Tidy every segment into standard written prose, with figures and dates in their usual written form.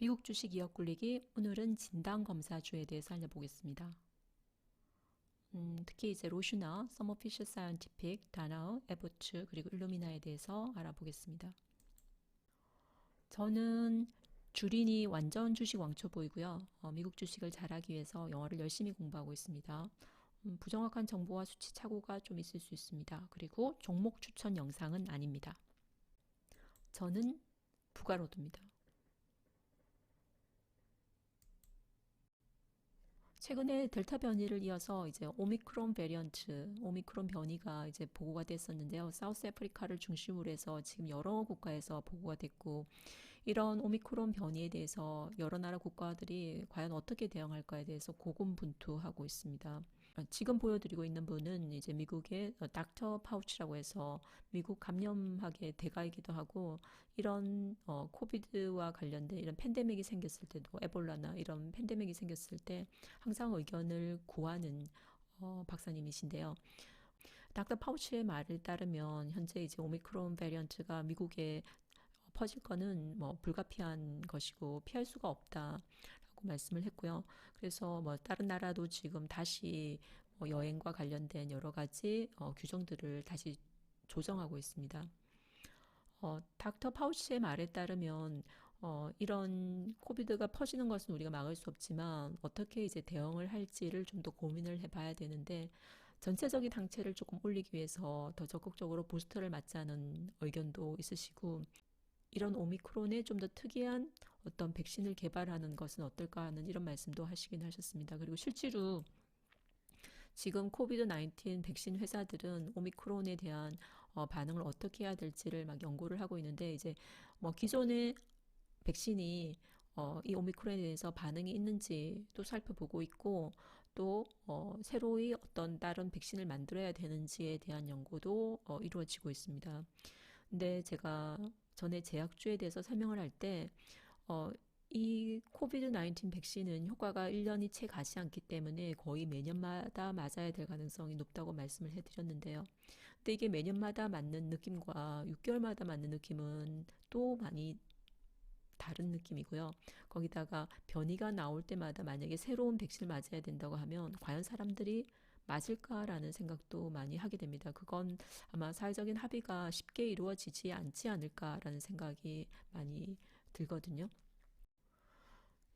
미국 주식 이억 굴리기. 오늘은 진단검사주에 대해서 알려보겠습니다. 특히 이제 로슈나, 서머피셔 사이언티픽, 다나우, 에보츠, 그리고 일루미나에 대해서 알아보겠습니다. 저는 주린이 완전 주식 왕초보이고요. 미국 주식을 잘하기 위해서 영어를 열심히 공부하고 있습니다. 부정확한 정보와 수치 착오가 좀 있을 수 있습니다. 그리고 종목 추천 영상은 아닙니다. 저는 부가로드입니다. 최근에 델타 변이를 이어서 이제 오미크론 베리언트, 오미크론 변이가 이제 보고가 됐었는데요. 사우스 아프리카를 중심으로 해서 지금 여러 국가에서 보고가 됐고, 이런 오미크론 변이에 대해서 여러 나라 국가들이 과연 어떻게 대응할까에 대해서 고군분투하고 있습니다. 지금 보여드리고 있는 분은 이제 미국의 닥터 파우치라고 해서 미국 감염학의 대가이기도 하고, 이런 코비드와 관련된 이런 팬데믹이 생겼을 때도, 에볼라나 이런 팬데믹이 생겼을 때 항상 의견을 구하는 박사님이신데요. 닥터 파우치의 말을 따르면 현재 이제 오미크론 베리언트가 미국에 퍼질 거는 뭐 불가피한 것이고 피할 수가 없다라고 말씀을 했고요. 그래서 뭐 다른 나라도 지금 다시 뭐 여행과 관련된 여러 가지 규정들을 다시 조정하고 있습니다. 닥터 파우치의 말에 따르면 이런 코비드가 퍼지는 것은 우리가 막을 수 없지만 어떻게 이제 대응을 할지를 좀 더 고민을 해봐야 되는데, 전체적인 항체를 조금 올리기 위해서 더 적극적으로 부스터를 맞자는 의견도 있으시고, 이런 오미크론에 좀 더 특이한 어떤 백신을 개발하는 것은 어떨까 하는 이런 말씀도 하시긴 하셨습니다. 그리고 실제로 지금 코비드 19 백신 회사들은 오미크론에 대한 반응을 어떻게 해야 될지를 막 연구를 하고 있는데, 이제 뭐 기존의 백신이 이 오미크론에 대해서 반응이 있는지 또 살펴보고 있고, 또 새로이 어떤 다른 백신을 만들어야 되는지에 대한 연구도 이루어지고 있습니다. 근데 제가 전에 제약주에 대해서 설명을 할 때, 이 코비드 19 백신은 효과가 1년이 채 가지 않기 때문에 거의 매년마다 맞아야 될 가능성이 높다고 말씀을 해드렸는데요. 근데 이게 매년마다 맞는 느낌과 6개월마다 맞는 느낌은 또 많이 다른 느낌이고요. 거기다가 변이가 나올 때마다 만약에 새로운 백신을 맞아야 된다고 하면 과연 사람들이 맞을까라는 생각도 많이 하게 됩니다. 그건 아마 사회적인 합의가 쉽게 이루어지지 않지 않을까라는 생각이 많이 들거든요.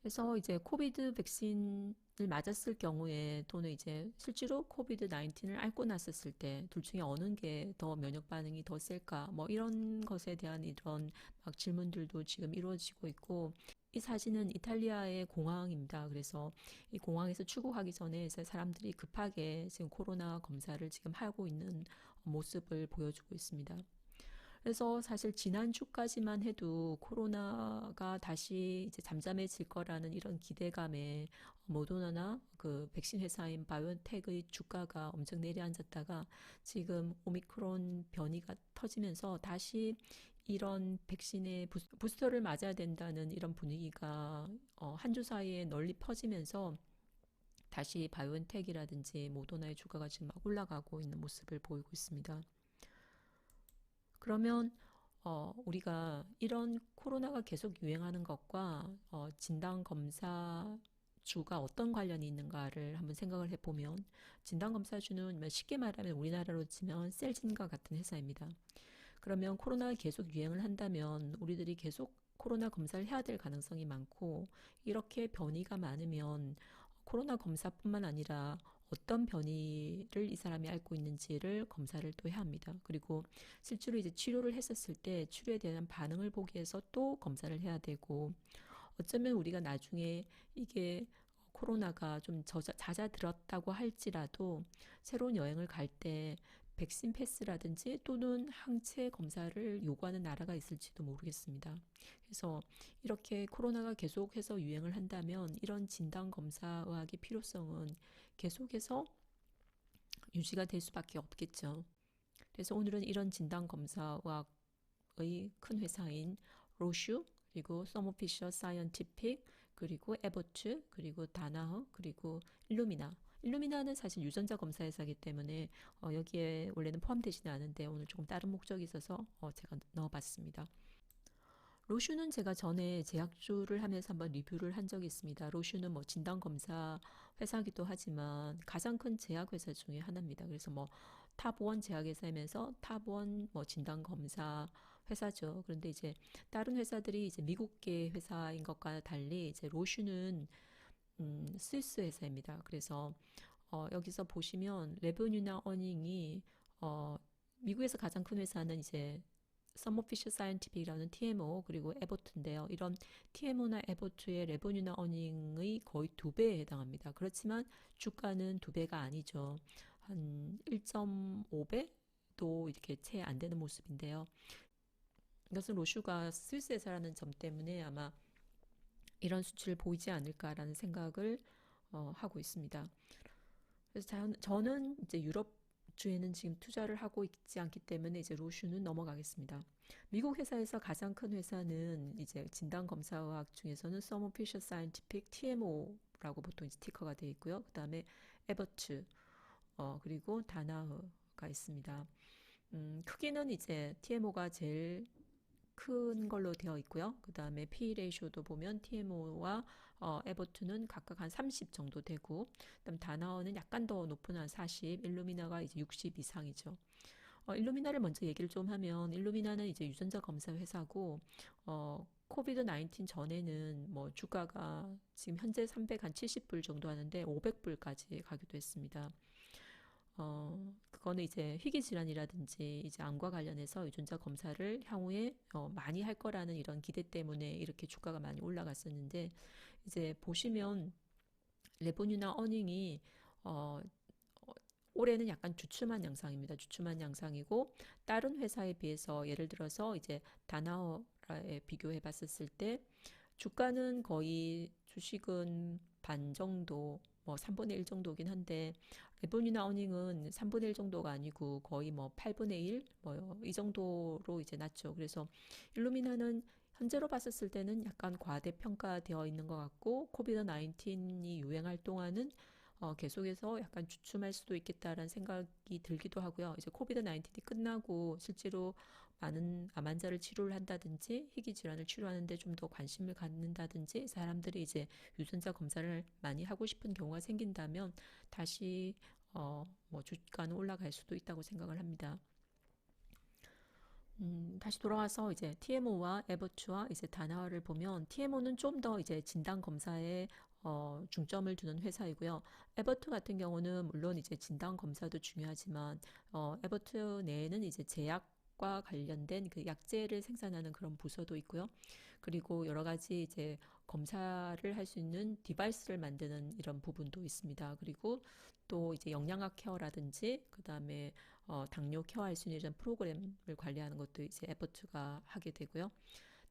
그래서 이제 코비드 백신을 맞았을 경우에, 또는 이제 실제로 코비드 19을 앓고 났었을 때 둘 중에 어느 게 더 면역 반응이 더 셀까, 뭐 이런 것에 대한 이런 막 질문들도 지금 이루어지고 있고, 이 사진은 이탈리아의 공항입니다. 그래서 이 공항에서 출국하기 전에 사람들이 급하게 지금 코로나 검사를 지금 하고 있는 모습을 보여주고 있습니다. 그래서 사실 지난주까지만 해도 코로나가 다시 이제 잠잠해질 거라는 이런 기대감에 모더나나 그 백신 회사인 바이오텍의 주가가 엄청 내려앉았다가 지금 오미크론 변이가 터지면서 다시 이런 백신의 부스터를 맞아야 된다는 이런 분위기가 한 주 사이에 널리 퍼지면서 다시 바이오텍이라든지 모더나의 주가가 지금 막 올라가고 있는 모습을 보이고 있습니다. 그러면 우리가 이런 코로나가 계속 유행하는 것과 진단검사주가 어떤 관련이 있는가를 한번 생각을 해보면, 진단검사주는 쉽게 말하면 우리나라로 치면 셀진과 같은 회사입니다. 그러면 코로나가 계속 유행을 한다면 우리들이 계속 코로나 검사를 해야 될 가능성이 많고, 이렇게 변이가 많으면 코로나 검사뿐만 아니라 어떤 변이를 이 사람이 앓고 있는지를 검사를 또 해야 합니다. 그리고 실제로 이제 치료를 했었을 때 치료에 대한 반응을 보기 위해서 또 검사를 해야 되고, 어쩌면 우리가 나중에 이게 코로나가 좀 잦아들었다고 할지라도 새로운 여행을 갈 때 백신 패스라든지 또는 항체 검사를 요구하는 나라가 있을지도 모르겠습니다. 그래서 이렇게 코로나가 계속해서 유행을 한다면 이런 진단 검사 의학의 필요성은 계속해서 유지가 될 수밖에 없겠죠. 그래서 오늘은 이런 진단 검사 의학의 큰 회사인 로슈, 그리고 서머피셔 사이언티픽, 그리고 에버츠, 그리고 다나허, 그리고 일루미나는 사실 유전자 검사 회사이기 때문에 여기에 원래는 포함되지는 않은데 오늘 조금 다른 목적이 있어서 제가 넣어봤습니다. 로슈는 제가 전에 제약주를 하면서 한번 리뷰를 한 적이 있습니다. 로슈는 뭐 진단검사 회사기도 하지만 가장 큰 제약회사 중에 하나입니다. 그래서 뭐 탑원 제약회사이면서 탑원 뭐 진단검사 회사죠. 그런데 이제 다른 회사들이 이제 미국계 회사인 것과 달리 이제 로슈는 스위스 회사입니다. 그래서 여기서 보시면 레버뉴나 어닝이 어, 미국에서 가장 큰 회사는 이제 서머 피셔 사이언티픽이라는 TMO 그리고 에버트인데요. 이런 TMO나 에버트의 레버뉴나 어닝의 거의 2배에 해당합니다. 그렇지만 주가는 2배가 아니죠. 한 1.5배도 이렇게 채 안 되는 모습인데요. 이것은 로슈가 스위스 회사라는 점 때문에 아마 이런 수치를 보이지 않을까라는 생각을 하고 있습니다. 그래서 저는 이제 유럽 주에는 지금 투자를 하고 있지 않기 때문에 이제 로슈는 넘어가겠습니다. 미국 회사에서 가장 큰 회사는 이제 진단검사의학 중에서는 서머 피셔 사이언티픽 TMO라고 보통 스티커가 되어 있고요. 그 다음에 에버츠, 그리고 다나흐가 있습니다. 크기는 이제 TMO가 제일 큰 걸로 되어 있고요. 그 다음에 P 레이쇼도 보면 TMO와 에버투는 각각 한 30 정도 되고, 그다음 다나워는 약간 더 높은 한 40, 일루미나가 이제 60 이상이죠. 일루미나를 먼저 얘기를 좀 하면 일루미나는 이제 유전자 검사 회사고 코비드 19 전에는 뭐 주가가 지금 현재 370불 정도 하는데 500불까지 가기도 했습니다. 그거는 이제 희귀 질환이라든지 이제 암과 관련해서 유전자 검사를 향후에 많이 할 거라는 이런 기대 때문에 이렇게 주가가 많이 올라갔었는데 이제 보시면 레버뉴나 어닝이 어, 올해는 약간 주춤한 양상입니다. 주춤한 양상이고 다른 회사에 비해서 예를 들어서 이제 다나와에 비교해 봤었을 때 주가는 거의 주식은 반 정도, 뭐 3분의 1 정도긴 한데 레버뉴나 어닝은 3분의 1 정도가 아니고 거의 뭐 8분의 1, 뭐 이 정도로 이제 낮죠. 그래서 일루미나는 현재로 봤었을 때는 약간 과대평가되어 있는 것 같고 코비드 19이 유행할 동안은 계속해서 약간 주춤할 수도 있겠다라는 생각이 들기도 하고요. 이제 코비드 19이 끝나고 실제로 많은 암 환자를 치료를 한다든지 희귀 질환을 치료하는데 좀 더 관심을 갖는다든지 사람들이 이제 유전자 검사를 많이 하고 싶은 경우가 생긴다면 다시 뭐 주가는 올라갈 수도 있다고 생각을 합니다. 다시 돌아와서 이제 TMO와 에버츠와 이제 다나와를 보면 TMO는 좀 더 이제 진단 검사에 중점을 두는 회사이고요. 에버트 같은 경우는 물론 이제 진단 검사도 중요하지만 에버트 내에는 이제 제약과 관련된 그 약제를 생산하는 그런 부서도 있고요. 그리고 여러 가지 이제 검사를 할 수 있는 디바이스를 만드는 이런 부분도 있습니다. 그리고 또 이제 영양학 케어라든지 그다음에 당뇨 케어할 수 있는 이런 프로그램을 관리하는 것도 이제 에버트가 하게 되고요.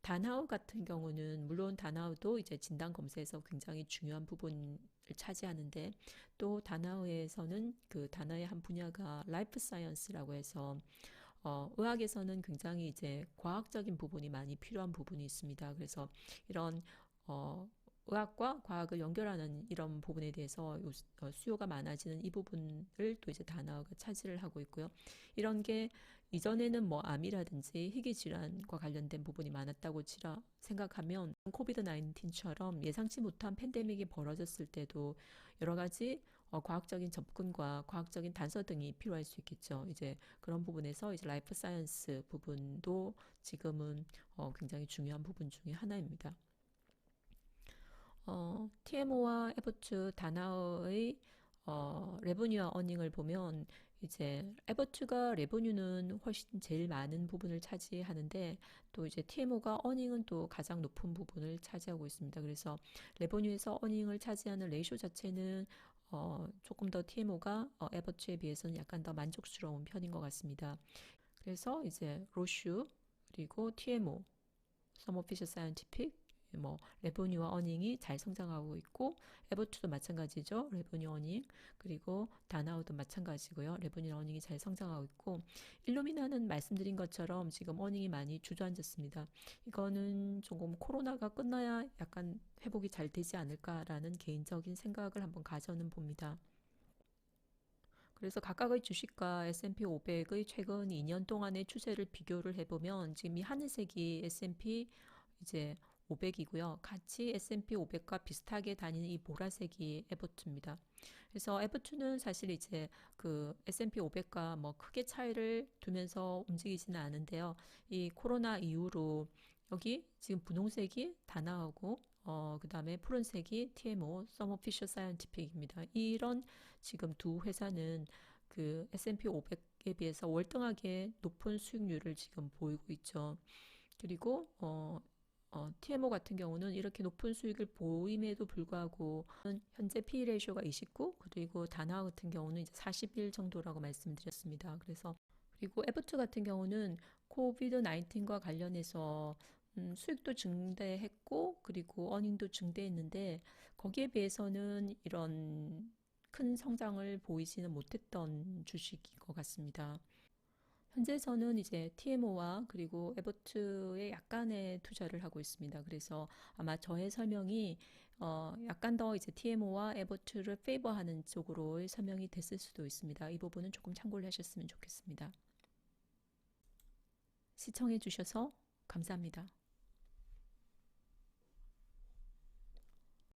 다나우 같은 경우는 물론 다나우도 이제 진단 검사에서 굉장히 중요한 부분을 차지하는데 또 다나우에서는 그 다나의 한 분야가 라이프 사이언스라고 해서 의학에서는 굉장히 이제 과학적인 부분이 많이 필요한 부분이 있습니다. 그래서 이런 어, 의학과 과학을 연결하는 이런 부분에 대해서 수요가 많아지는 이 부분을 또 이제 다나와가 차지를 하고 있고요. 이런 게 이전에는 뭐 암이라든지 희귀 질환과 관련된 부분이 많았다고 생각하면 코비드 19처럼 예상치 못한 팬데믹이 벌어졌을 때도 여러 가지 과학적인 접근과 과학적인 단서 등이 필요할 수 있겠죠. 이제 그런 부분에서 이제 라이프 사이언스 부분도 지금은 굉장히 중요한 부분 중에 하나입니다. TMO와 에버츠 다나의 레버뉴와 어닝을 보면 이제 에버츠가 레버뉴는 훨씬 제일 많은 부분을 차지하는데 또 이제 TMO가 어닝은 또 가장 높은 부분을 차지하고 있습니다. 그래서 레버뉴에서 어닝을 차지하는 레이쇼 자체는 조금 더 TMO가 에버츠에 비해서는 약간 더 만족스러운 편인 것 같습니다. 그래서 이제 로슈 그리고 TMO 서머피셔 사이언티픽 뭐 레버뉴와 어닝이 잘 성장하고 있고 에버투도 마찬가지죠. 레버뉴 어닝 그리고 다나우도 마찬가지고요. 레버뉴 어닝이 잘 성장하고 있고 일루미나는 말씀드린 것처럼 지금 어닝이 많이 주저앉았습니다. 이거는 조금 코로나가 끝나야 약간 회복이 잘 되지 않을까라는 개인적인 생각을 한번 가져는 봅니다. 그래서 각각의 주식과 S&P 500의 최근 2년 동안의 추세를 비교를 해보면 지금 이 하늘색이 S&P 이제 500이고요. 같이 S&P 500과 비슷하게 다니는 이 보라색이 에버투입니다. 그래서 에버투는 사실 이제 그 S&P 500과 뭐 크게 차이를 두면서 움직이지는 않은데요. 이 코로나 이후로 여기 지금 분홍색이 다나하고 그 다음에 푸른색이 TMO, 서머 피셔 사이언티픽입니다. 이런 지금 두 회사는 그 S&P 500에 비해서 월등하게 높은 수익률을 지금 보이고 있죠. 그리고 TMO 같은 경우는 이렇게 높은 수익을 보임에도 불구하고 현재 P/E 레이쇼가 29, 그리고 다나 같은 경우는 이제 41 정도라고 말씀드렸습니다. 그래서 그리고 에버트 같은 경우는 코비드 19과 관련해서 수익도 증대했고 그리고 어닝도 증대했는데 거기에 비해서는 이런 큰 성장을 보이지는 못했던 주식인 것 같습니다. 현재에서는 이제 TMO와 그리고 에버트에 약간의 투자를 하고 있습니다. 그래서 아마 저의 설명이 약간 더 이제 TMO와 에버트를 페이버하는 쪽으로의 설명이 됐을 수도 있습니다. 이 부분은 조금 참고를 하셨으면 좋겠습니다. 시청해 주셔서 감사합니다.